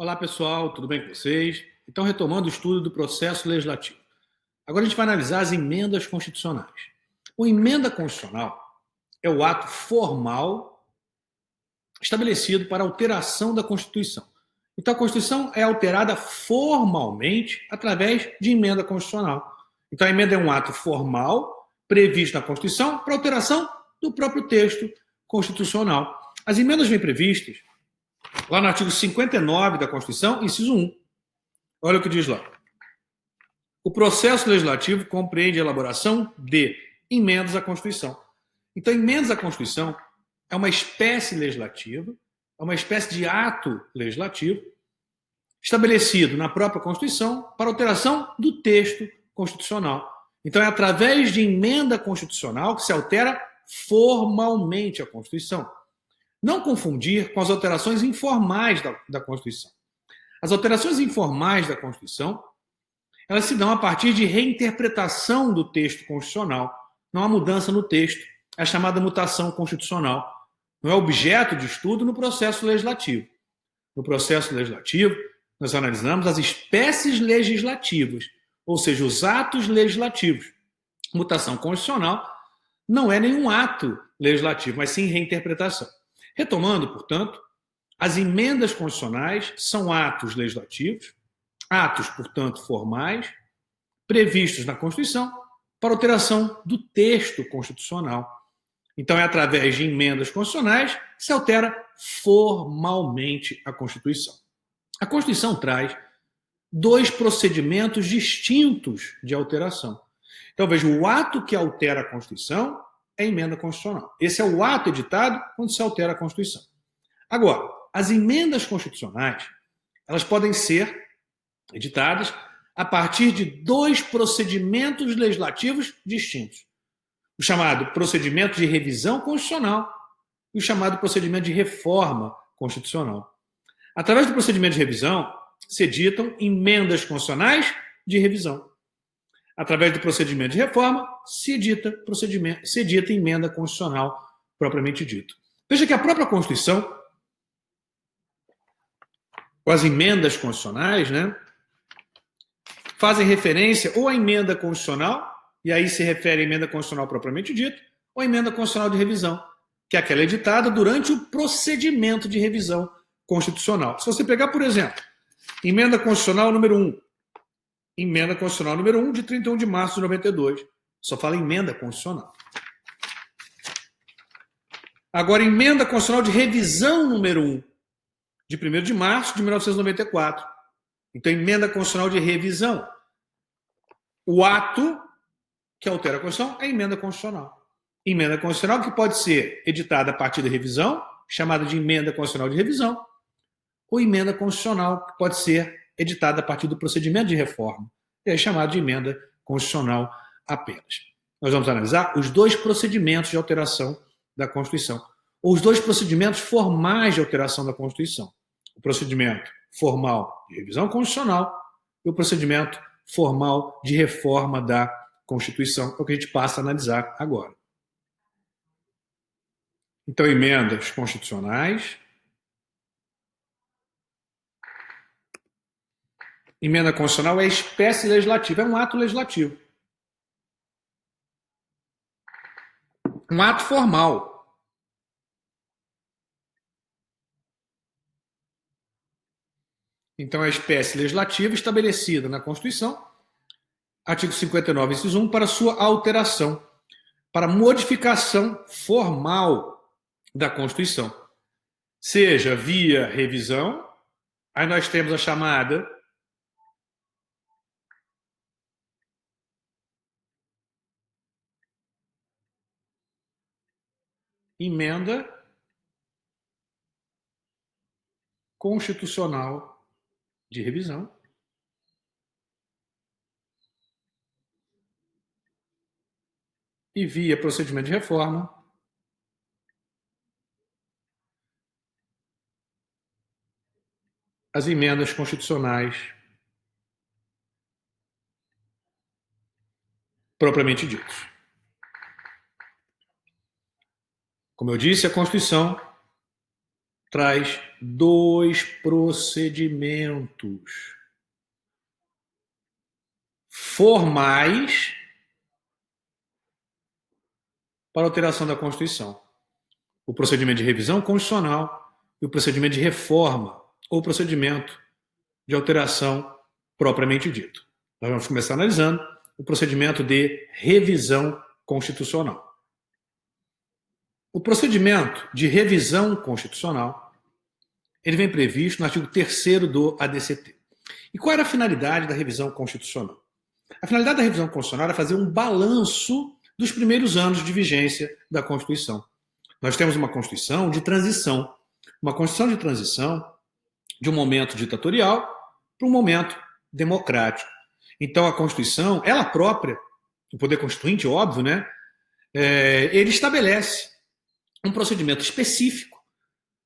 Olá, pessoal, tudo bem com vocês? Então, retomando o estudo do processo legislativo. Agora a gente vai analisar as emendas constitucionais. Uma emenda constitucional é o ato formal estabelecido para alteração da Constituição. Então, a Constituição é alterada formalmente através de emenda constitucional. Então, a emenda é um ato formal previsto na Constituição para alteração do próprio texto constitucional. As emendas vêm previstas lá no artigo 59 da Constituição, inciso 1. Olha o que diz lá. O processo legislativo compreende a elaboração de emendas à Constituição. Então, emendas à Constituição é uma espécie legislativa, é uma espécie de ato legislativo estabelecido na própria Constituição para alteração do texto constitucional. Então, é através de emenda constitucional que se altera formalmente a Constituição. Não confundir com as alterações informais da Constituição. As alterações informais da Constituição, elas se dão a partir de reinterpretação do texto constitucional. Não há mudança no texto, é a chamada mutação constitucional. Não é objeto de estudo no processo legislativo. No processo legislativo, nós analisamos as espécies legislativas, ou seja, os atos legislativos. Mutação constitucional não é nenhum ato legislativo, mas sim reinterpretação. Retomando, portanto, as emendas constitucionais são atos legislativos, atos, portanto, formais, previstos na Constituição para alteração do texto constitucional. Então, é através de emendas constitucionais que se altera formalmente a Constituição. A Constituição traz dois procedimentos distintos de alteração. Então, veja, o ato que altera a Constituição é a emenda constitucional. Esse é o ato editado quando se altera a Constituição. Agora, as emendas constitucionais, elas podem ser editadas a partir de dois procedimentos legislativos distintos. O chamado procedimento de revisão constitucional e o chamado procedimento de reforma constitucional. Através do procedimento de revisão, se editam emendas constitucionais de revisão. Através do procedimento de reforma, se edita emenda constitucional propriamente dito. Veja que a própria Constituição, com as emendas constitucionais, fazem referência ou à emenda constitucional, e aí se refere à emenda constitucional propriamente dita, ou à emenda constitucional de revisão, que é aquela editada durante o procedimento de revisão constitucional. Se você pegar, por exemplo, emenda constitucional número 1, emenda constitucional número 1 de 31 de março de 92, só fala emenda constitucional. Agora, emenda constitucional de revisão número 1, de 1º de março de 1994. Então, emenda constitucional de revisão. O ato que altera a Constituição é emenda constitucional. Emenda constitucional que pode ser editada a partir da revisão, chamada de emenda constitucional de revisão, ou emenda constitucional que pode ser editada a partir do procedimento de reforma, é chamada de emenda constitucional apenas. Nós vamos analisar os dois procedimentos de alteração da Constituição, ou os dois procedimentos formais de alteração da Constituição. O procedimento formal de revisão constitucional e o procedimento formal de reforma da Constituição, é o que a gente passa a analisar agora. Então, emendas constitucionais. Emenda constitucional é espécie legislativa, é um ato legislativo. Um ato formal. Então, é a espécie legislativa estabelecida na Constituição, artigo 59, inciso 1, para sua alteração, para modificação formal da Constituição. Seja via revisão, aí nós temos a chamada emenda constitucional de revisão, e via procedimento de reforma, as emendas constitucionais propriamente ditas. Como eu disse, a Constituição traz 2 procedimentos formais para alteração da Constituição: o procedimento de revisão constitucional e o procedimento de reforma ou procedimento de alteração propriamente dito. Nós vamos começar analisando o procedimento de revisão constitucional. O procedimento de revisão constitucional, ele vem previsto no artigo 3º do ADCT. E qual era a finalidade da revisão constitucional? A finalidade da revisão constitucional era fazer um balanço dos primeiros anos de vigência da Constituição. Nós temos uma Constituição de transição, uma Constituição de transição de um momento ditatorial para um momento democrático. Então, a Constituição, ela própria, o poder constituinte, óbvio, né? Ele estabelece um procedimento específico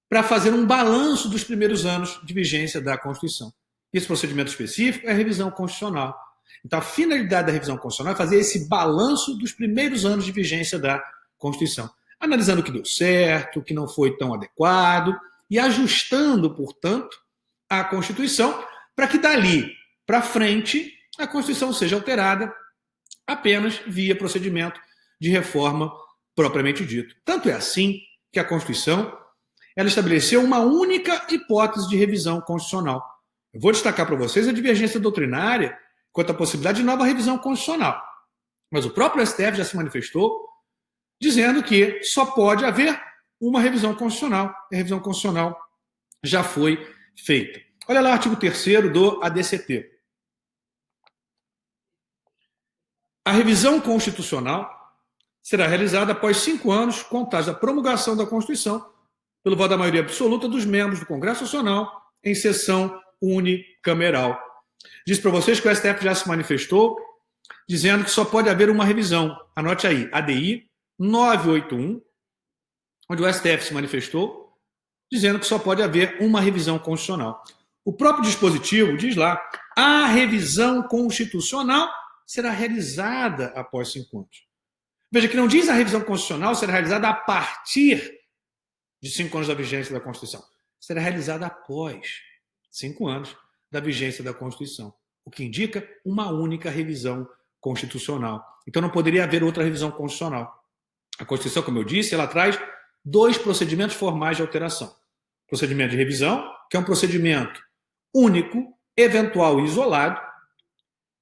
para fazer um balanço dos primeiros anos de vigência da Constituição. Esse procedimento específico é a revisão constitucional. Então, a finalidade da revisão constitucional é fazer esse balanço dos primeiros anos de vigência da Constituição, analisando o que deu certo, o que não foi tão adequado e ajustando, portanto, a Constituição para que dali para frente a Constituição seja alterada apenas via procedimento de reforma propriamente dito. Tanto é assim que a Constituição ela estabeleceu uma única hipótese de revisão constitucional. Eu vou destacar para vocês a divergência doutrinária quanto à possibilidade de nova revisão constitucional. Mas o próprio STF já se manifestou dizendo que só pode haver uma revisão constitucional. A revisão constitucional já foi feita. Olha lá o artigo 3º do ADCT. A revisão constitucional será realizada após 5 anos, contados da promulgação da Constituição, pelo voto da maioria absoluta dos membros do Congresso Nacional, em sessão unicameral. Disse para vocês que o STF já se manifestou, dizendo que só pode haver uma revisão. Anote aí, ADI 981, onde o STF se manifestou, dizendo que só pode haver uma revisão constitucional. O próprio dispositivo diz lá, a revisão constitucional será realizada após 5 anos. Veja que não diz a revisão constitucional será realizada a partir de 5 anos da vigência da Constituição. Será realizada após 5 anos da vigência da Constituição, o que indica uma única revisão constitucional. Então não poderia haver outra revisão constitucional. A Constituição, como eu disse, ela traz 2 procedimentos formais de alteração. Procedimento de revisão, que é um procedimento único, eventual e isolado,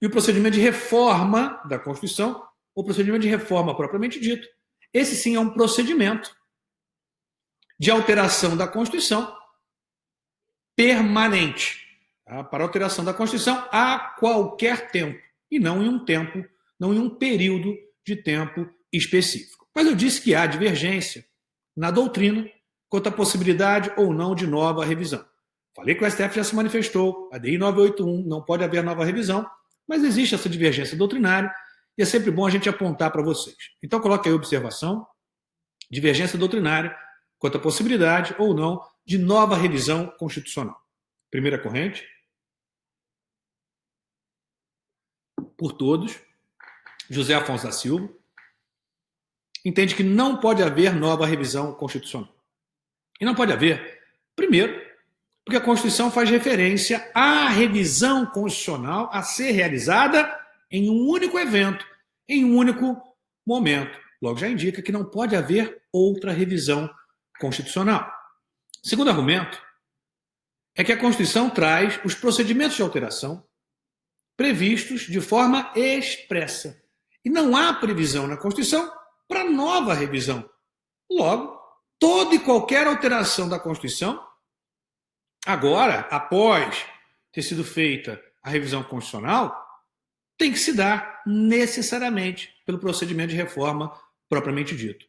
e o procedimento de reforma da Constituição, ou procedimento de reforma propriamente dito. Esse sim é um procedimento de alteração da Constituição permanente, tá? Para alteração da Constituição a qualquer tempo, e não em um tempo, não em um período de tempo específico. Mas eu disse que há divergência na doutrina quanto à possibilidade ou não de nova revisão. Falei que o STF já se manifestou, a DI 981, não pode haver nova revisão, mas existe essa divergência doutrinária e é sempre bom a gente apontar para vocês. Então coloque aí a observação, divergência doutrinária quanto à possibilidade ou não de nova revisão constitucional. Primeira corrente, por todos, José Afonso da Silva, entende que não pode haver nova revisão constitucional. E não pode haver, primeiro, porque a Constituição faz referência à revisão constitucional a ser realizada em um único evento, em um único momento. Logo, já indica que não pode haver outra revisão constitucional. Segundo argumento é que a Constituição traz os procedimentos de alteração previstos de forma expressa. E não há previsão na Constituição para nova revisão. Logo, toda e qualquer alteração da Constituição, agora, após ter sido feita a revisão constitucional, tem que se dar necessariamente pelo procedimento de reforma propriamente dito.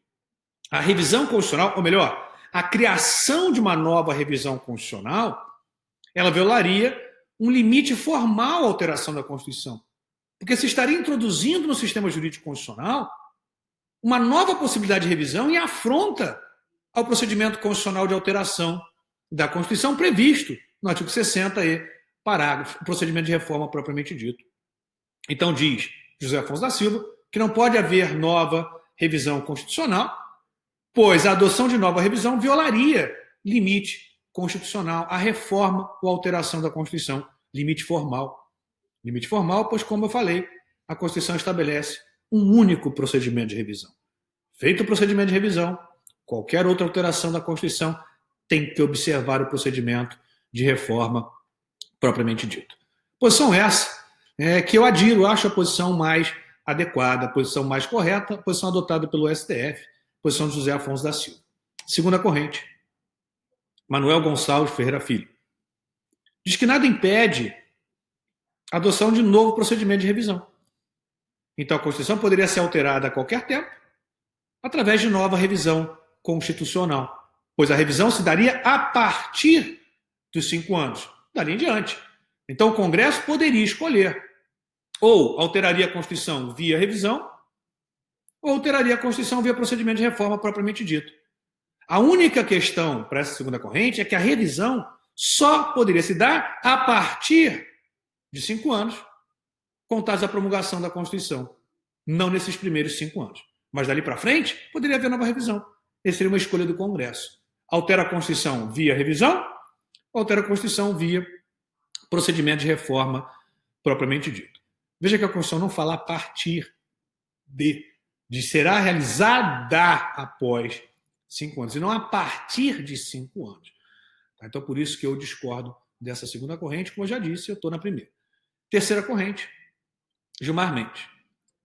A revisão constitucional, ou melhor, a criação de uma nova revisão constitucional, ela violaria um limite formal à alteração da Constituição. Porque se estaria introduzindo no sistema jurídico constitucional uma nova possibilidade de revisão e afronta ao procedimento constitucional de alteração da Constituição previsto no artigo 60e, parágrafo, o procedimento de reforma propriamente dito. Então diz José Afonso da Silva que não pode haver nova revisão constitucional, pois a adoção de nova revisão violaria limite constitucional, a reforma ou alteração da Constituição. Limite formal. Limite formal, pois, como eu falei, a Constituição estabelece um único procedimento de revisão. Feito o procedimento de revisão, qualquer outra alteração da Constituição tem que observar o procedimento de reforma propriamente dito. Posição essa que eu adiro, acho a posição mais adequada, a posição mais correta, a posição adotada pelo STF, a posição de José Afonso da Silva. Segunda corrente, Manuel Gonçalves Ferreira Filho. Diz que nada impede a adoção de novo procedimento de revisão. Então, a Constituição poderia ser alterada a qualquer tempo através de nova revisão constitucional, pois a revisão se daria a partir dos 5 anos, dali em diante. Então, o Congresso poderia escolher ou alteraria a Constituição via revisão ou alteraria a Constituição via procedimento de reforma propriamente dito. A única questão para essa segunda corrente é que a revisão só poderia se dar a partir de 5 anos, contados a promulgação da Constituição, não nesses primeiros 5 anos. Mas dali para frente, poderia haver nova revisão. Essa seria uma escolha do Congresso. Altera a Constituição via revisão, altera a Constituição via procedimento de reforma propriamente dito. Veja que a Constituição não fala a partir de será realizada após 5 anos, e não a partir de 5 anos. Então, por isso que eu discordo dessa segunda corrente, como eu já disse, eu estou na primeira. Terceira corrente, Gilmar Mendes.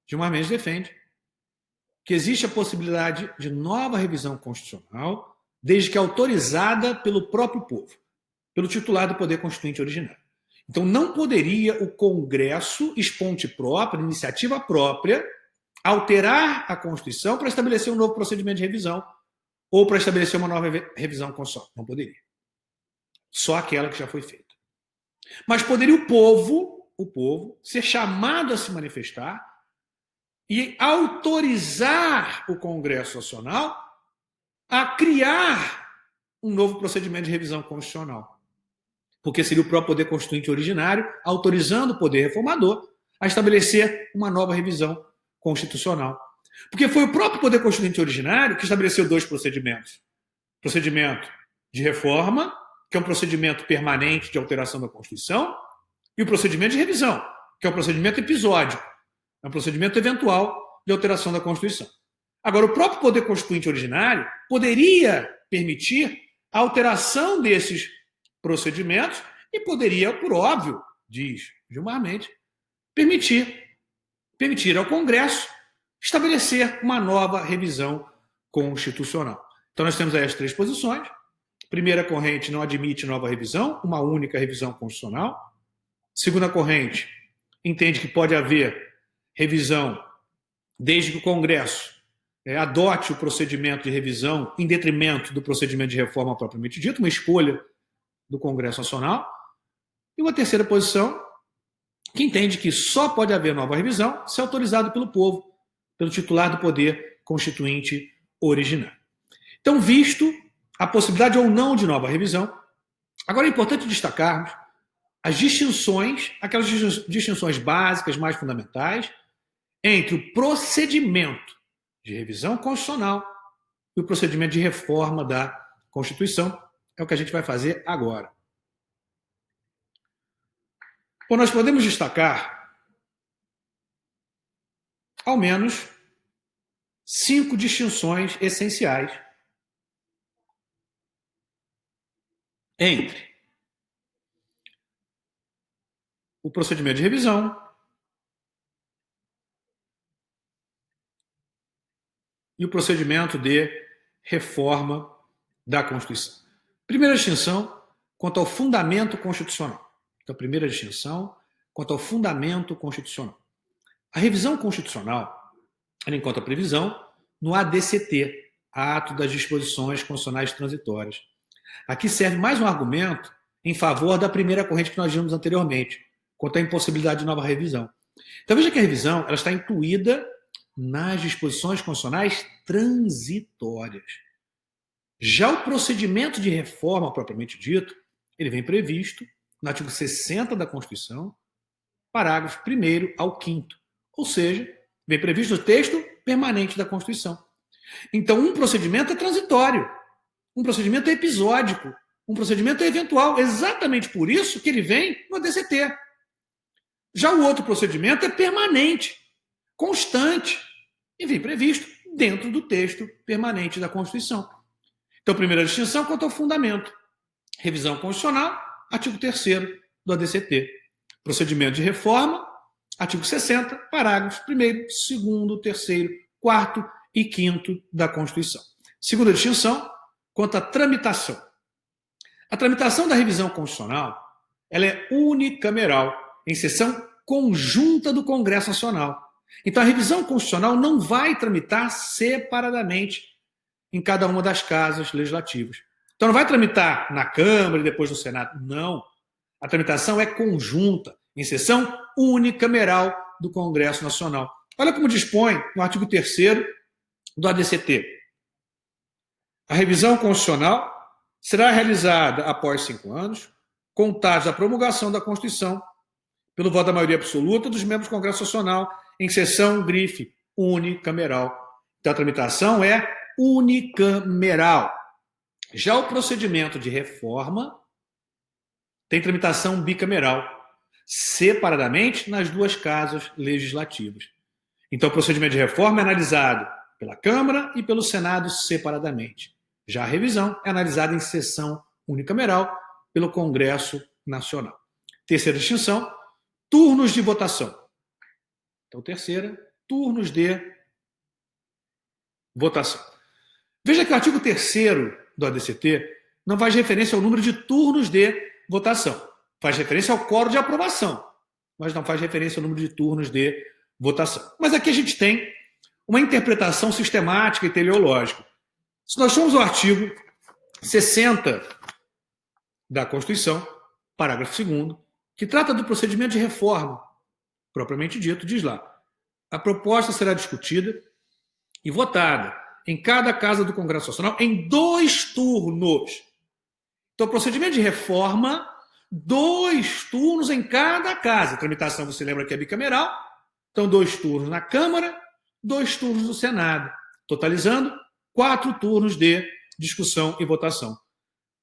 Gilmar Mendes defende que existe a possibilidade de nova revisão constitucional, desde que autorizada pelo próprio povo, pelo titular do poder constituinte originário. Então, não poderia o Congresso, esponte própria, iniciativa própria, alterar a Constituição para estabelecer um novo procedimento de revisão ou para estabelecer uma nova revisão constitucional. Não poderia. Só aquela que já foi feita. Mas poderia o povo, ser chamado a se manifestar e autorizar o Congresso Nacional a criar um novo procedimento de revisão constitucional. Porque seria o próprio poder constituinte originário autorizando o poder reformador a estabelecer uma nova revisão constitucional. Porque foi o próprio poder constituinte originário que estabeleceu 2 procedimentos. Procedimento de reforma, que é um procedimento permanente de alteração da Constituição, e o procedimento de revisão, que é um procedimento episódico, é um procedimento eventual de alteração da Constituição. Agora, o próprio poder constituinte originário poderia permitir a alteração desses procedimentos e poderia, por óbvio, diz Gilmar Mendes, permitir ao Congresso estabelecer uma nova revisão constitucional. Então, nós temos aí as 3 posições. Primeira corrente não admite nova revisão, uma única revisão constitucional. Segunda corrente entende que pode haver revisão desde que o Congresso adote o procedimento de revisão em detrimento do procedimento de reforma propriamente dito, uma escolha do Congresso Nacional. E uma terceira posição que entende que só pode haver nova revisão se autorizado pelo povo, pelo titular do poder constituinte originário. Então, visto a possibilidade ou não de nova revisão, agora é importante destacarmos as distinções, aquelas distinções básicas, mais fundamentais, entre o procedimento de revisão constitucional e o procedimento de reforma da Constituição. É o que a gente vai fazer agora. Bom, nós podemos destacar ao menos 5 distinções essenciais entre o procedimento de revisão e o procedimento de reforma da Constituição. Primeira distinção, quanto ao fundamento constitucional. Então, primeira distinção, quanto ao fundamento constitucional. A revisão constitucional, ela encontra previsão no ADCT, Ato das Disposições Constitucionais Transitórias. Aqui serve mais um argumento em favor da primeira corrente que nós vimos anteriormente, quanto à impossibilidade de nova revisão. Então, veja que a revisão ela está incluída nas disposições constitucionais transitórias. Já o procedimento de reforma, propriamente dito, ele vem previsto no artigo 60 da Constituição, parágrafo 1º ao 5º. Ou seja, vem previsto no texto permanente da Constituição. Então, um procedimento é transitório, um procedimento é episódico, Um procedimento é eventual, exatamente por isso que ele vem no ADCT. Já o outro procedimento é permanente, constante, e vem previsto dentro do texto permanente da Constituição. Então, primeira distinção quanto ao fundamento. Revisão constitucional, artigo 3º do ADCT. Procedimento de reforma, artigo 60, parágrafos 1º, 2º, 3º, 4º e 5º da Constituição. Segunda distinção, quanto à tramitação. A tramitação da revisão constitucional ela é unicameral, em sessão conjunta do Congresso Nacional. Então, a revisão constitucional não vai tramitar separadamente em cada uma das casas legislativas. Então, não vai tramitar na Câmara e depois no Senado. Não. A tramitação é conjunta, em sessão unicameral do Congresso Nacional. Olha como dispõe no artigo 3º do ADCT. A revisão constitucional será realizada após 5 anos, contados da promulgação da Constituição, pelo voto da maioria absoluta dos membros do Congresso Nacional, em sessão grife unicameral. Então, a tramitação é unicameral. Já o procedimento de reforma tem tramitação bicameral, separadamente nas 2 casas legislativas. Então, o procedimento de reforma é analisado pela Câmara e pelo Senado separadamente. Já a revisão é analisada em sessão unicameral pelo Congresso Nacional. Terceira distinção, turnos de votação. Então, terceira, turnos de votação. Veja que o artigo 3º do ADCT não faz referência ao número de turnos de votação. Faz referência ao quórum de aprovação, mas não faz referência ao número de turnos de votação. Mas aqui a gente tem uma interpretação sistemática e teleológica. Se nós formos ao artigo 60 da Constituição, parágrafo 2º, que trata do procedimento de reforma, propriamente dito, diz lá: a proposta será discutida e votada em cada casa do Congresso Nacional em 2 turnos. Então, o procedimento de reforma, 2 turnos em cada casa. A tramitação, você lembra que é bicameral? Então, 2 turnos na Câmara, 2 turnos no Senado, totalizando 4 turnos de discussão e votação.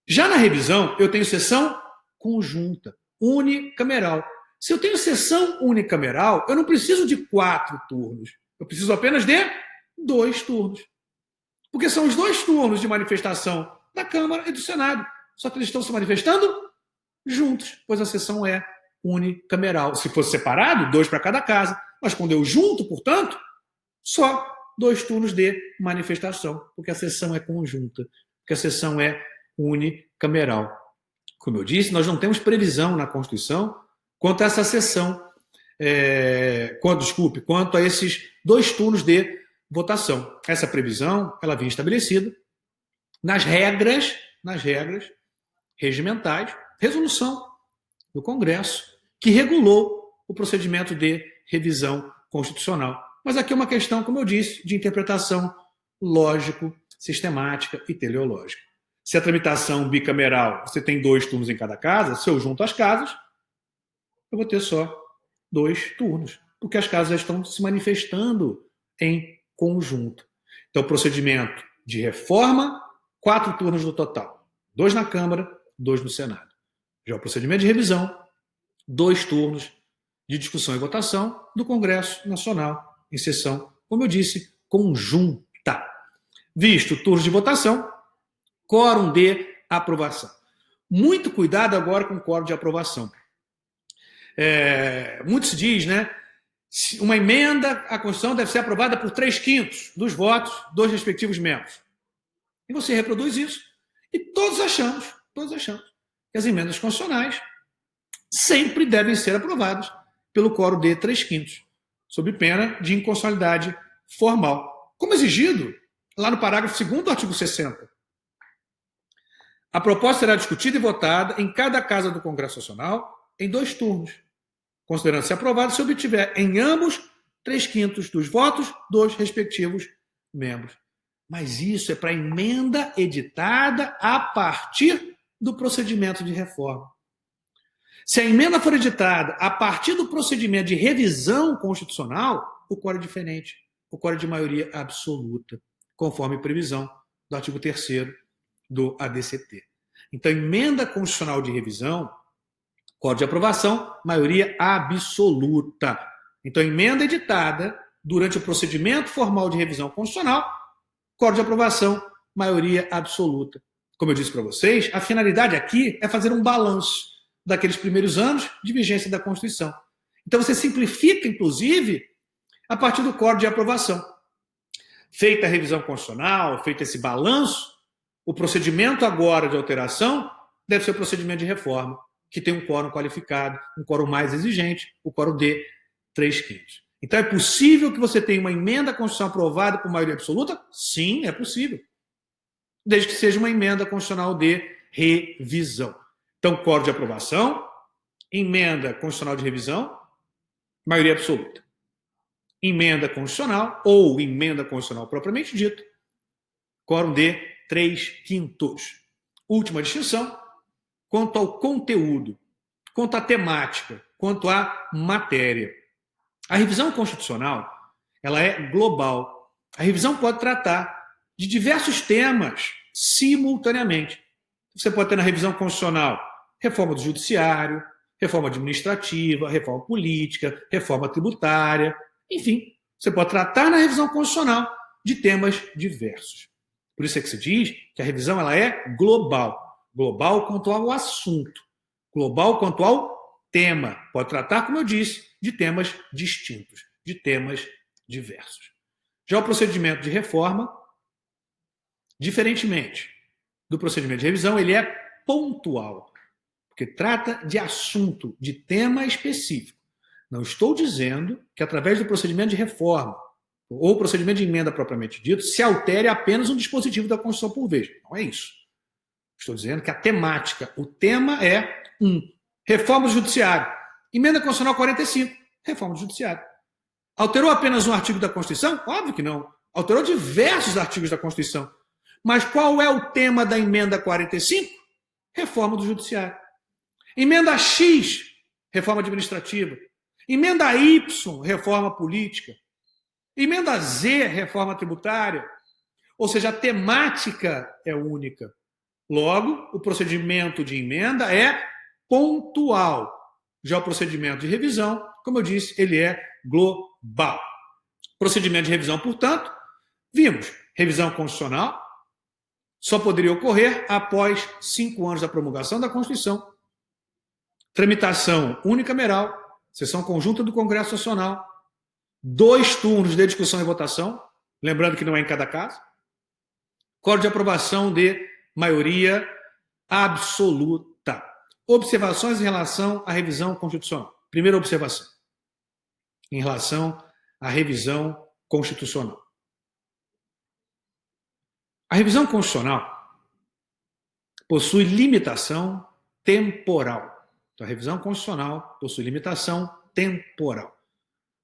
Já na revisão, eu tenho sessão conjunta, unicameral. Se eu tenho sessão unicameral, eu não preciso de 4 turnos. Eu preciso apenas de 2 turnos. Porque são os 2 turnos de manifestação da Câmara e do Senado. Só que eles estão se manifestando juntos, pois a sessão é unicameral. Se fosse separado, 2 para cada casa. Mas quando eu junto, portanto, só 2 turnos de manifestação, porque a sessão é conjunta, porque a sessão é unicameral. Como eu disse, nós não temos previsão na Constituição quanto a essa sessão, quanto a esses 2 turnos de votação. Essa previsão, ela vinha estabelecida nas regras regimentais, resolução do Congresso, que regulou o procedimento de revisão constitucional. Mas aqui é uma questão, como eu disse, de interpretação lógico, sistemática e teleológica. Se a tramitação bicameral, você tem 2 turnos em cada casa, se eu junto as casas, eu vou ter só 2 turnos, porque as casas estão se manifestando em conjunto. Então, o procedimento de reforma, 4 turnos no total. 2 na Câmara, 2 no Senado. Já o procedimento de revisão, 2 turnos de discussão e votação do Congresso Nacional, em sessão, como eu disse, conjunta. Visto turnos de votação, quórum de aprovação. Muito cuidado agora com o quórum de aprovação. Muito se diz, né? Uma emenda à Constituição deve ser aprovada por 3/5 dos votos dos respectivos membros. E você reproduz isso. E todos achamos que as emendas constitucionais sempre devem ser aprovadas pelo quórum de 3/5, sob pena de inconstitucionalidade formal, como exigido lá no parágrafo 2º do artigo 60. A proposta será discutida e votada em cada casa do Congresso Nacional em 2 turnos, considerando-se aprovada se obtiver em ambos 3/5 dos votos dos respectivos membros. Mas isso é para emenda editada a partir do procedimento de reforma. Se a emenda for editada a partir do procedimento de revisão constitucional, o quórum é diferente. O quórum é de maioria absoluta, conforme previsão do artigo 3º do ADCT. Então, emenda constitucional de revisão, código de aprovação, maioria absoluta. Então, emenda editada durante o procedimento formal de revisão constitucional, código de aprovação, maioria absoluta. Como eu disse para vocês, a finalidade aqui é fazer um balanço daqueles primeiros anos de vigência da Constituição. Então, você simplifica, inclusive, a partir do código de aprovação. Feita a revisão constitucional, feito esse balanço, o procedimento agora de alteração deve ser o procedimento de reforma, que tem um quórum qualificado, um quórum mais exigente, o quórum de 3/5. Então, é possível que você tenha uma emenda constitucional aprovada por maioria absoluta? Sim, é possível. Desde que seja uma emenda constitucional de revisão. Então, código de aprovação, emenda constitucional de revisão, maioria absoluta. Emenda constitucional ou emenda constitucional propriamente dito, quórum de 3/5. Última distinção, quanto ao conteúdo, quanto à temática, quanto à matéria. A revisão constitucional, ela é global. A revisão pode tratar de diversos temas simultaneamente. Você pode ter na revisão constitucional reforma do judiciário, reforma administrativa, reforma política, reforma tributária, enfim, você pode tratar na revisão constitucional de temas diversos. Por isso é que se diz que a revisão ela é global. Global quanto ao assunto, global quanto ao tema. Pode tratar, como eu disse, de temas distintos, de temas diversos. Já o procedimento de reforma, diferentemente do procedimento de revisão, ele é pontual, porque trata de assunto, de tema específico. Não estou dizendo que através do procedimento de reforma ou procedimento de emenda propriamente dito, se altere apenas um dispositivo da Constituição por vez. Não é isso. Estou dizendo que a temática, o tema é reforma do judiciário. Emenda constitucional 45, reforma do judiciário. Alterou apenas um artigo da Constituição? Óbvio que não. Alterou diversos artigos da Constituição. Mas qual é o tema da emenda 45? Reforma do judiciário. Emenda X, reforma administrativa. Emenda Y, reforma política. Emenda Z, reforma tributária. Ou seja, a temática é única. Logo, o procedimento de emenda é pontual. Já o procedimento de revisão, como eu disse, ele é global. Procedimento de revisão, portanto, vimos, revisão constitucional só poderia ocorrer após 5 anos da promulgação da Constituição. Tramitação unicameral, sessão conjunta do Congresso Nacional, 2 turnos de discussão e votação, lembrando que não é em cada caso. Código de aprovação de maioria absoluta. Observações em relação à revisão constitucional. Primeira observação, em relação à revisão constitucional. A revisão constitucional possui limitação temporal. Então, a revisão constitucional possui limitação temporal.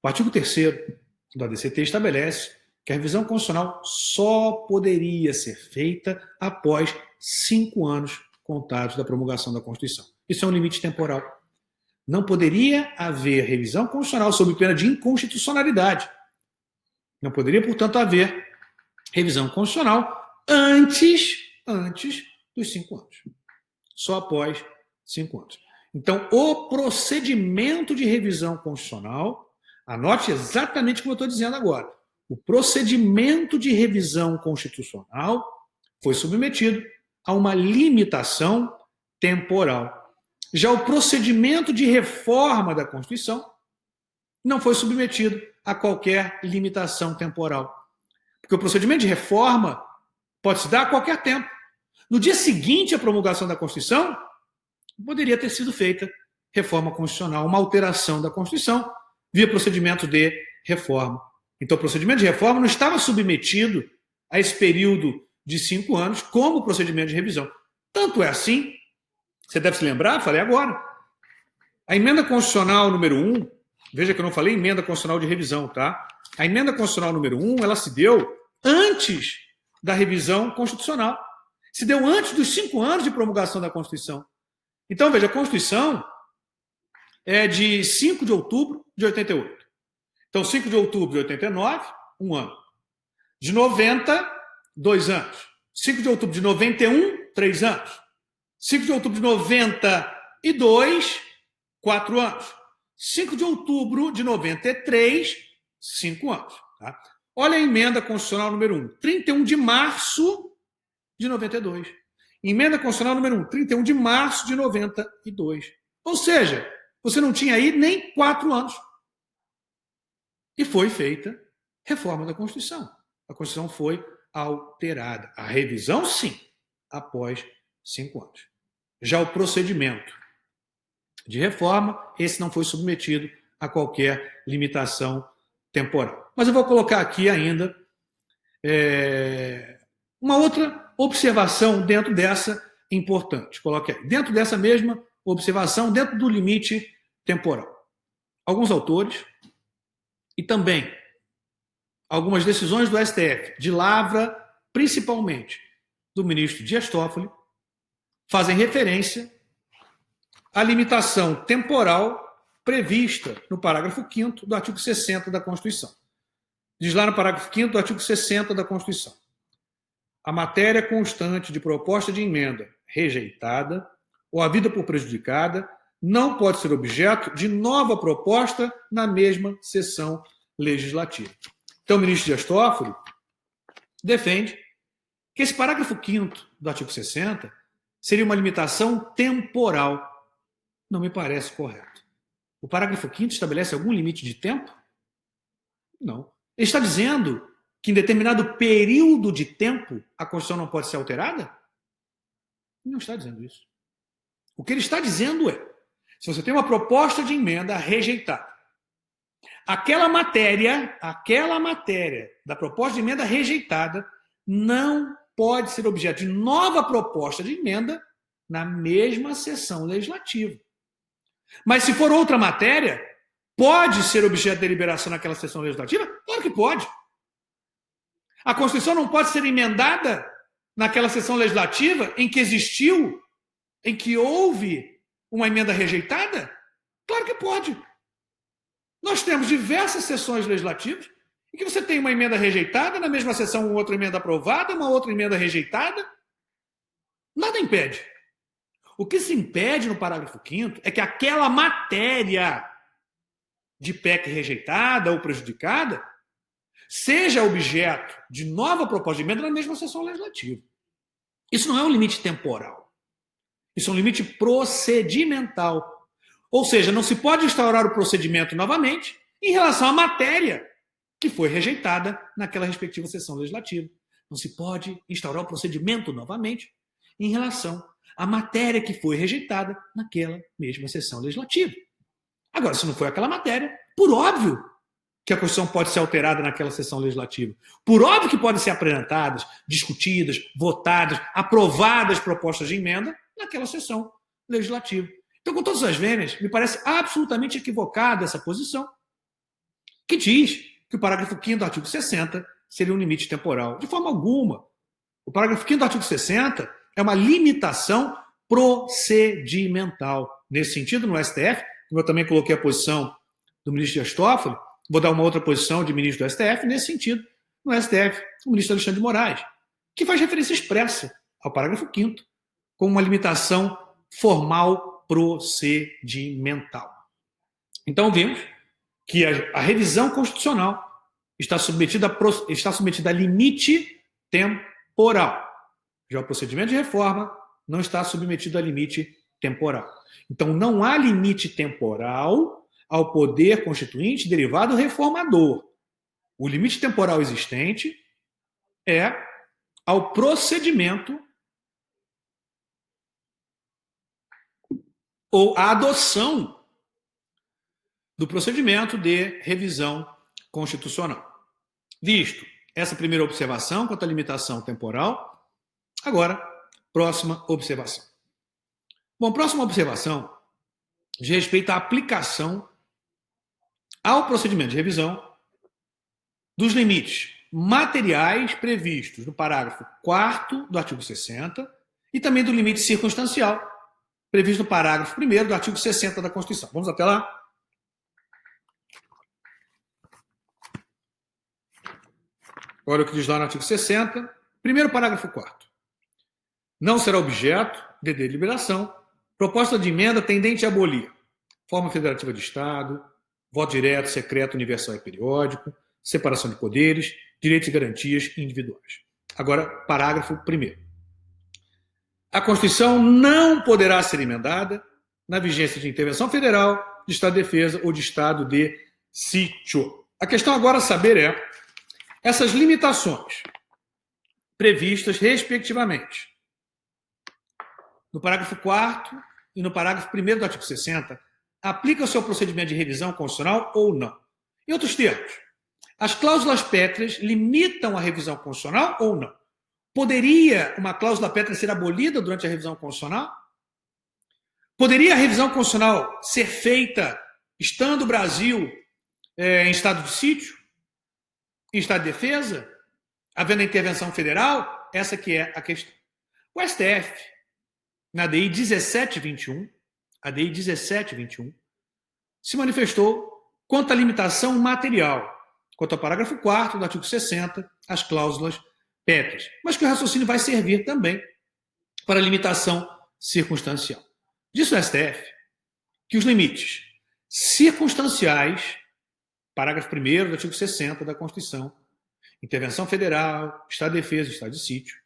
O artigo 3º do ADCT estabelece que a revisão constitucional só poderia ser feita após 5 anos contados da promulgação da Constituição. Isso é um limite temporal. Não poderia haver revisão constitucional sob pena de inconstitucionalidade. Não poderia, portanto, haver revisão constitucional antes dos 5 anos. Só após 5 anos. Então, o procedimento de revisão constitucional, anote exatamente como eu estou dizendo agora, o procedimento de revisão constitucional foi submetido a uma limitação temporal. Já o procedimento de reforma da Constituição não foi submetido a qualquer limitação temporal. Porque o procedimento de reforma pode se dar a qualquer tempo. No dia seguinte à promulgação da Constituição, poderia ter sido feita reforma constitucional, uma alteração da Constituição via procedimento de reforma. Então, o procedimento de reforma não estava submetido a esse período de 5 anos como o procedimento de revisão. Tanto é assim, você deve se lembrar, falei agora, a emenda constitucional número 1, veja que eu não falei emenda constitucional de revisão, tá? A emenda constitucional número 1, ela se deu antes da revisão constitucional. Se deu antes dos 5 anos de promulgação da Constituição. Então, veja, a Constituição é de 5 de outubro de 88. Então, 5 de outubro de 89, 1 ano. De 90, 2 anos. 5 de outubro de 91, 3 anos. 5 de outubro de 92, 4 anos. 5 de outubro de 93, 5 anos. Tá? Olha a emenda constitucional número 1, 31 de março de 92. Emenda constitucional número 1, 31 de março de 92. Ou seja, você não tinha aí nem 4 anos. E foi feita reforma da Constituição. A Constituição foi alterada. A revisão, sim, após 5 anos. Já o procedimento de reforma, esse não foi submetido a qualquer limitação temporal. Mas eu vou colocar aqui ainda uma outra observação dentro dessa importante. Coloque aí. Dentro dessa mesma observação, dentro do limite temporal. Alguns autores e também algumas decisões do STF, de lavra, principalmente do ministro Dias Toffoli, fazem referência à limitação temporal prevista no parágrafo 5º do artigo 60 da Constituição. Diz lá no parágrafo 5º do artigo 60 da Constituição: a matéria constante de proposta de emenda rejeitada ou havida por prejudicada não pode ser objeto de nova proposta na mesma sessão legislativa. Então, o ministro Dias Toffoli defende que esse parágrafo 5º do artigo 60 seria uma limitação temporal. Não me parece correto. O parágrafo 5º estabelece algum limite de tempo? Não. Ele está dizendo que em determinado período de tempo a Constituição não pode ser alterada? Não está dizendo isso. O que ele está dizendo é, se você tem uma proposta de emenda rejeitada, aquela matéria da proposta de emenda rejeitada não pode ser objeto de nova proposta de emenda na mesma sessão legislativa. Mas se for outra matéria, pode ser objeto de deliberação naquela sessão legislativa? Claro que pode. A Constituição não pode ser emendada naquela sessão legislativa em que existiu, em que houve uma emenda rejeitada? Claro que pode. Nós temos diversas sessões legislativas em que você tem uma emenda rejeitada, na mesma sessão uma outra emenda aprovada, uma outra emenda rejeitada. Nada impede. O que se impede no parágrafo 5º é que aquela matéria de PEC rejeitada ou prejudicada seja objeto de nova proposta de emenda na mesma sessão legislativa. Isso não é um limite temporal. Isso é um limite procedimental. Ou seja, não se pode instaurar o procedimento novamente em relação à matéria que foi rejeitada naquela respectiva sessão legislativa. Não se pode instaurar o procedimento novamente em relação à matéria que foi rejeitada naquela mesma sessão legislativa. Agora, se não foi aquela matéria, por óbvio que a Constituição pode ser alterada naquela sessão legislativa. Por óbvio que podem ser apresentadas, discutidas, votadas, aprovadas propostas de emenda naquela sessão legislativa. Então, com todas as vênias, me parece absolutamente equivocada essa posição, que diz que o parágrafo 5º do artigo 60 seria um limite temporal. De forma alguma. O parágrafo 5º do artigo 60 é uma limitação procedimental. Nesse sentido, no STF, como eu também coloquei a posição do ministro Dias Toffoli, vou dar uma outra posição de ministro do STF, nesse sentido, no STF, o ministro Alexandre de Moraes, que faz referência expressa ao parágrafo 5º como uma limitação formal procedimental. Então, vimos que a revisão constitucional está submetida a limite temporal. Já o procedimento de reforma não está submetido a limite temporal. Então, não há limite temporal ao poder constituinte derivado reformador. O limite temporal existente é ao procedimento ou a adoção do procedimento de revisão constitucional. Visto essa primeira observação quanto à limitação temporal, agora, próxima observação. Bom, próxima observação diz respeito à aplicação ao procedimento de revisão dos limites materiais previstos no parágrafo 4º do artigo 60 e também do limite circunstancial previsto no parágrafo 1º do artigo 60 da Constituição. Vamos até lá? Olha o que diz lá no artigo 60. Primeiro parágrafo 4º. Não será objeto de deliberação, proposta de emenda tendente a abolir forma federativa de Estado, voto direto, secreto, universal e periódico, separação de poderes, direitos e garantias individuais. Agora, parágrafo 1º. A Constituição não poderá ser emendada na vigência de intervenção federal, de Estado de defesa ou de Estado de sítio. A questão agora a saber é essas limitações previstas, respectivamente, no parágrafo 4º e no parágrafo 1º do artigo 60, aplica-se ao procedimento de revisão constitucional ou não? Em outros termos, as cláusulas pétreas limitam a revisão constitucional ou não? Poderia uma cláusula pétrea ser abolida durante a revisão constitucional? Poderia a revisão constitucional ser feita estando o Brasil em estado de sítio, em estado de defesa, havendo a intervenção federal? Essa que é a questão. O STF, na ADI 1721, se manifestou quanto à limitação material, quanto ao parágrafo 4º do artigo 60, as cláusulas pétreas, mas que o raciocínio vai servir também para a limitação circunstancial. Diz o STF que os limites circunstanciais, parágrafo 1º do artigo 60 da Constituição, intervenção federal, Estado de defesa, Estado de sítio,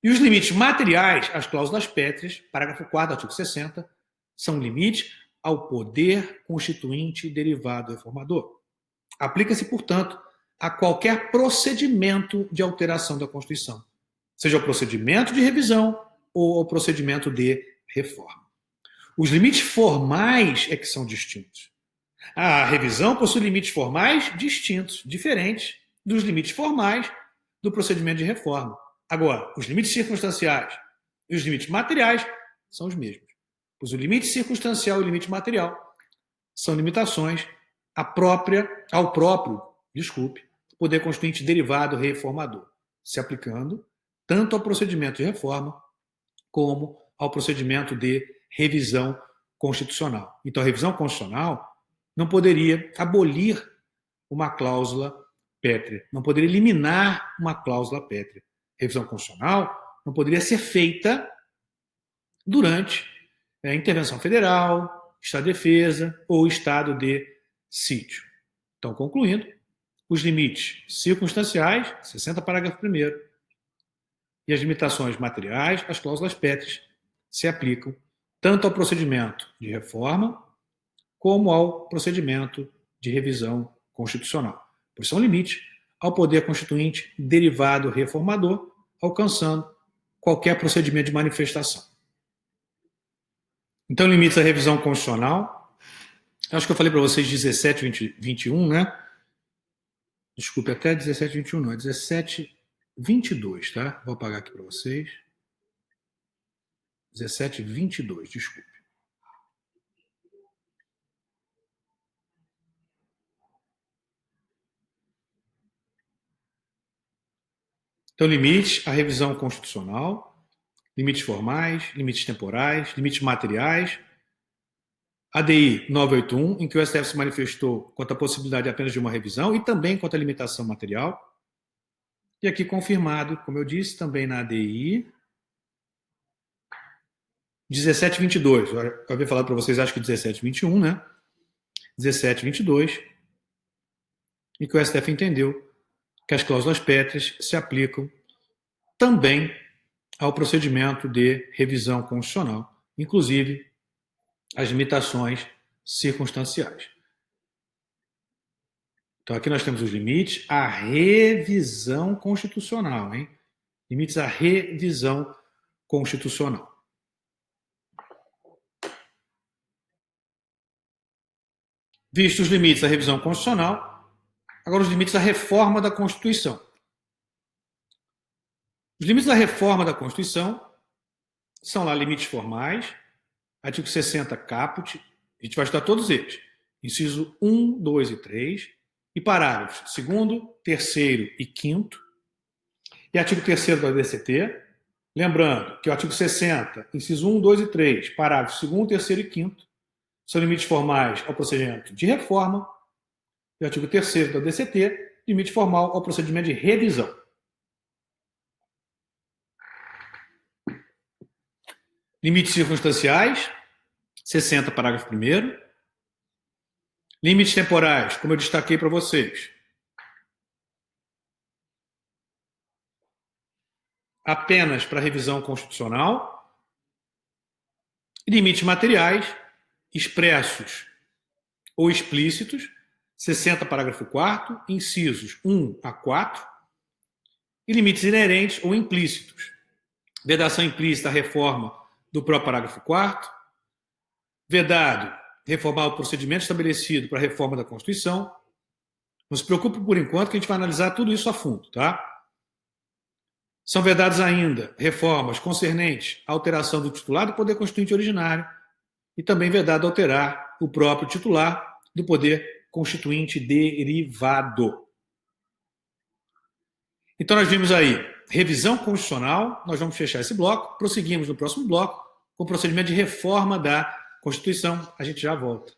e os limites materiais, as cláusulas pétreas, parágrafo 4º do artigo 60, são limites ao poder constituinte derivado reformador. Aplica-se, portanto, a qualquer procedimento de alteração da Constituição, seja o procedimento de revisão ou o procedimento de reforma. Os limites formais é que são distintos. A revisão possui limites formais distintos, diferentes dos limites formais do procedimento de reforma. Agora, os limites circunstanciais e os limites materiais são os mesmos. Pois o limite circunstancial e o limite material são limitações ao próprio poder constituinte derivado reformador, se aplicando tanto ao procedimento de reforma como ao procedimento de revisão constitucional. Então, a revisão constitucional não poderia abolir uma cláusula pétrea, não poderia eliminar uma cláusula pétrea. Revisão constitucional não poderia ser feita durante a intervenção federal, Estado de defesa ou Estado de sítio. Então, concluindo, os limites circunstanciais, 60 parágrafo 1º, e as limitações materiais, as cláusulas pétreas, se aplicam tanto ao procedimento de reforma como ao procedimento de revisão constitucional, pois são limites ao poder constituinte derivado reformador, alcançando qualquer procedimento de manifestação. Então, limites à revisão constitucional, acho que eu falei para vocês 17, 21, né? Desculpe, até 17, 21 não, é 17, 22, tá? Vou apagar aqui para vocês. 17, 22, desculpe. Então, limites à revisão constitucional, limites formais, limites temporais, limites materiais. ADI 981, em que o STF se manifestou quanto à possibilidade apenas de uma revisão e também quanto à limitação material. E aqui confirmado, como eu disse, também na ADI 1722. Eu havia falado para vocês, acho que 1721, né? 1722, em que o STF entendeu que as cláusulas pétreas se aplicam também ao procedimento de revisão constitucional, inclusive as limitações circunstanciais. Então, aqui nós temos os limites à revisão constitucional, hein? Limites à revisão constitucional. Vistos os limites à revisão constitucional, agora os limites à reforma da Constituição. Os limites da reforma da Constituição são lá limites formais, artigo 60 caput, a gente vai estudar todos eles, inciso 1, 2 e 3, e parágrafos 2º, 3º e 5º, e artigo 3º do ADCT, lembrando que o artigo 60, inciso 1, 2 e 3, parágrafos 2º, 3º e 5º, são limites formais ao procedimento de reforma, e o artigo 3º do ADCT, limite formal ao procedimento de revisão. Limites circunstanciais, 60, parágrafo 1º. Limites temporais, como eu destaquei para vocês. Apenas para revisão constitucional. Limites materiais, expressos ou explícitos, 60, parágrafo 4º, incisos 1 a 4. E limites inerentes ou implícitos. Vedação implícita à reforma do próprio parágrafo 4º. Vedado, reformar o procedimento estabelecido para a reforma da Constituição. Não se preocupe por enquanto que a gente vai analisar tudo isso a fundo, tá? São vedados ainda reformas concernentes à alteração do titular do poder constituinte originário e também vedado alterar o próprio titular do poder constituinte derivado. Então nós vimos aí revisão constitucional, nós vamos fechar esse bloco, prosseguimos no próximo bloco com o procedimento de reforma da Constituição. A gente já volta.